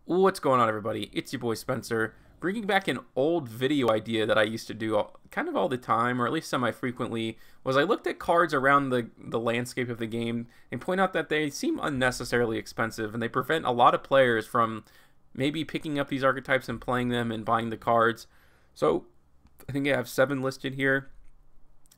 What's going on, everybody? It's your boy Spencer, bringing back an old video idea that I used to do kind of all the time, or at least semi-frequently. Was I looked at cards around the landscape of the game and point out that they seem unnecessarily expensive, and they prevent a lot of players from maybe picking up these archetypes and playing them and buying the cards. So I think I have 7 listed here.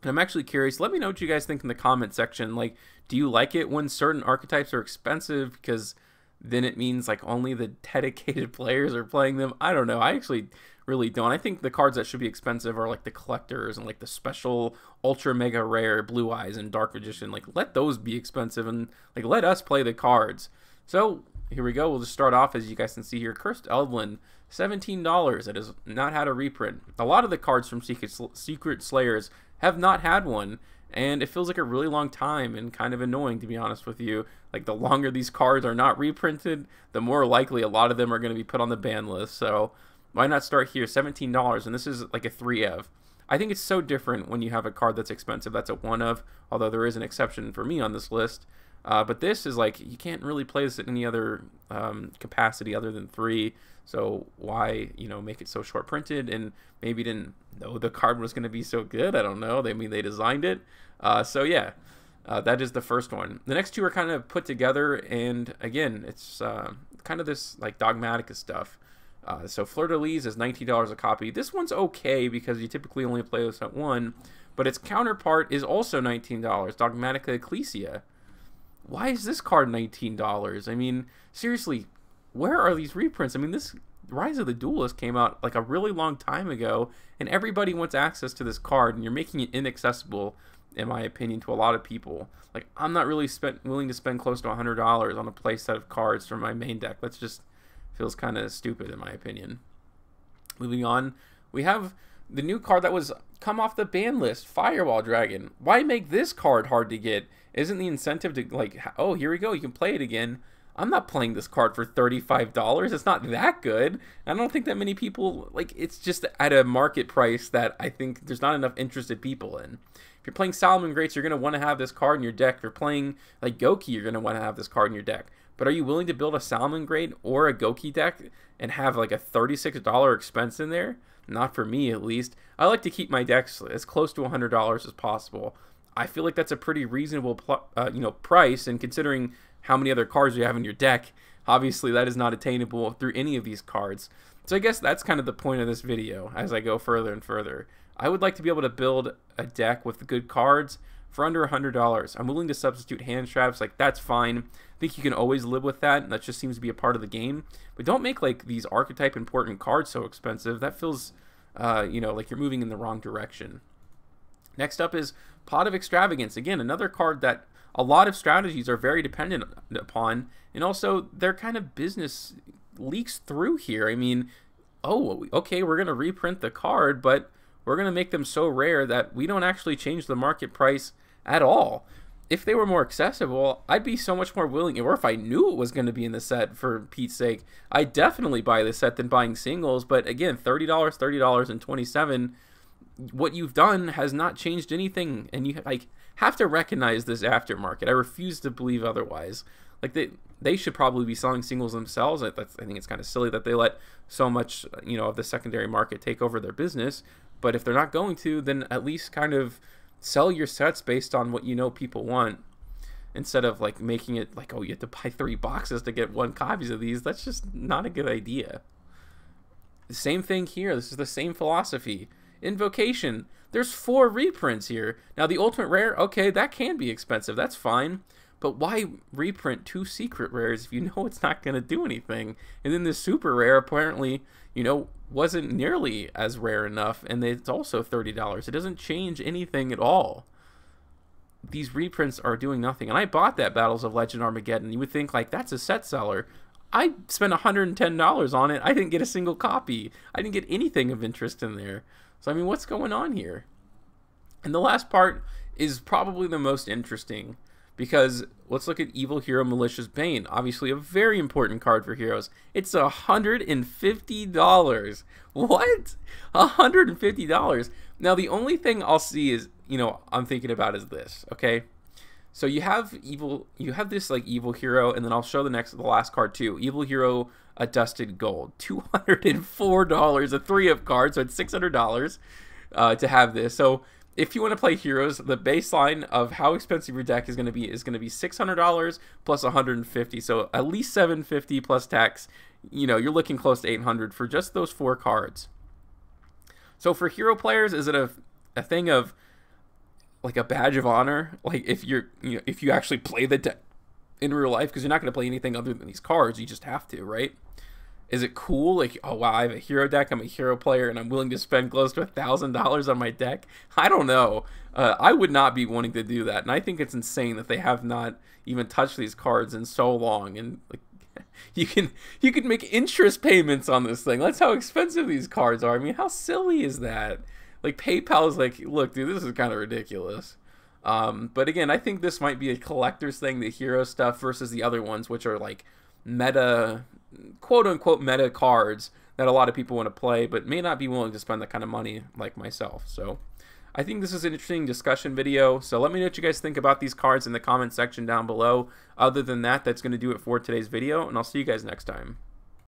And I'm actually curious, let me know what you guys think in the comment section. Like, do you like it when certain archetypes are expensive because then it means like only the dedicated players are playing them? I don't know. I actually really don't. I think the cards that should be expensive are like the collectors and like the special ultra mega rare Blue Eyes and Dark Magician. Like, let those be expensive and like let us play the cards. So here we go. We'll just start off, as you guys can see here. Cursed Eldlin, $17. It has not had a reprint. A lot of the cards from Secret Slayers have not had one, and it feels like a really long time and kind of annoying, to be honest with you. Like, the longer these cards are not reprinted, the more likely a lot of them are going to be put on the ban list. So why not start here? $17, and this is like a 3 of. I think it's so different when you have a card that's expensive that's a 1 of, although there is an exception for me on this list. But this is like, you can't really play this at any other capacity other than 3. So why, make it so short printed? And maybe didn't know the card was going to be so good. I don't know. They designed it. So yeah, that is the first one. The next 2 are kind of put together, and again, it's kind of this like Dogmatika stuff. So Fleur de Lis is $19 a copy. This one's okay because you typically only play this at 1, but its counterpart is also $19. Dogmatika Ecclesia. Why is this card $19? I mean, seriously, where are these reprints? I mean, this Rise of the Duelist came out like a really long time ago, and everybody wants access to this card, and you're making it inaccessible, in my opinion, to a lot of people. Like, I'm not really willing to spend close to $100 on a play set of cards for my main deck. That just feels kind of stupid, in my opinion. Moving on, we have the new card that was come off the ban list, Firewall Dragon. Why make this card hard to get? Isn't the incentive to, like, oh, here we go, you can play it again? I'm not playing this card for $35. It's not that good. I don't think that many people, like, it's just at a market price that I think there's not enough interested people in. If you're playing Solomon Greats, you're going to want to have this card in your deck. If you're playing, like, Goki, you're going to want to have this card in your deck. But are you willing to build a Solomon Great or a Goki deck and have, like, a $36 expense in there? Not for me, at least. I like to keep my decks as close to $100 as possible. I feel like that's a pretty reasonable price, and considering how many other cards you have in your deck, obviously that is not attainable through any of these cards. So I guess that's kind of the point of this video as I go further and further. I would like to be able to build a deck with good cards for under $100. I'm willing to substitute hand traps, like, that's fine. I think you can always live with that, and that just seems to be a part of the game. But don't make like these archetype important cards so expensive. That feels like you're moving in the wrong direction. Next up is Pot of Extravagance. Again, another card that a lot of strategies are very dependent upon, and also their kind of business leaks through here. I mean, oh, okay, we're going to reprint the card, but we're going to make them so rare that we don't actually change the market price at all. If they were more accessible, I'd be so much more willing, or if I knew it was going to be in the set, for Pete's sake, I'd definitely buy the set than buying singles. But again, $30, $30, and $27, what you've done has not changed anything, and you like have to recognize this aftermarket. I refuse to believe otherwise. Like, they should probably be selling singles themselves. I think it's kind of silly that they let so much of the secondary market take over their business. But if they're not going to, then at least kind of sell your sets based on what people want, instead of like making it like, oh, you have to buy 3 boxes to get 1 copies of these. That's just not a good idea. The same thing here. This is the same philosophy. Invocation. There's 4 reprints here. Now, the ultimate rare, okay, that can be expensive. That's fine. But why reprint 2 secret rares if you know it's not going to do anything? And then the super rare apparently, wasn't nearly as rare enough, and it's also $30. It doesn't change anything at all. These reprints are doing nothing. And I bought that Battles of Legend Armageddon. You would think, like, that's a set seller. I spent $110 on it. I didn't get a single copy. I didn't get anything of interest in there. So, I mean, what's going on here? And the last part is probably the most interesting, because let's look at Evil Hero Malicious Bane. Obviously a very important card for heroes. It's $150. What? $150. Now, the only thing I'll see is, I'm thinking about is this, okay? So you have this like evil hero, and then I'll show the last card too. Evil hero, a dusted gold, $204, a 3 of cards, so it's $600 to have this. So if you want to play heroes, the baseline of how expensive your deck is going to be $600 plus $150, so at least $750 plus tax. You know, you're looking close to $800 for just those 4 cards. So for hero players, is it a thing of like a badge of honor? Like if if you actually play the deck in real life, because you're not going to play anything other than these cards, you just have to, right? Is it cool? Like, oh wow, I have a hero deck, I'm a hero player, and I'm willing to spend close to $1,000 on my deck? I don't know. I would not be wanting to do that, and I think it's insane that they have not even touched these cards in so long. And like, you can make interest payments on this thing. That's how expensive these cards are. I mean, how silly is that? Like, PayPal's like, look, dude, this is kind of ridiculous. But again, I think this might be a collector's thing, the hero stuff, versus the other ones, which are like meta, quote-unquote meta cards that a lot of people want to play, but may not be willing to spend that kind of money like myself. So I think this is an interesting discussion video. So let me know what you guys think about these cards in the comment section down below. Other than that, that's going to do it for today's video, and I'll see you guys next time.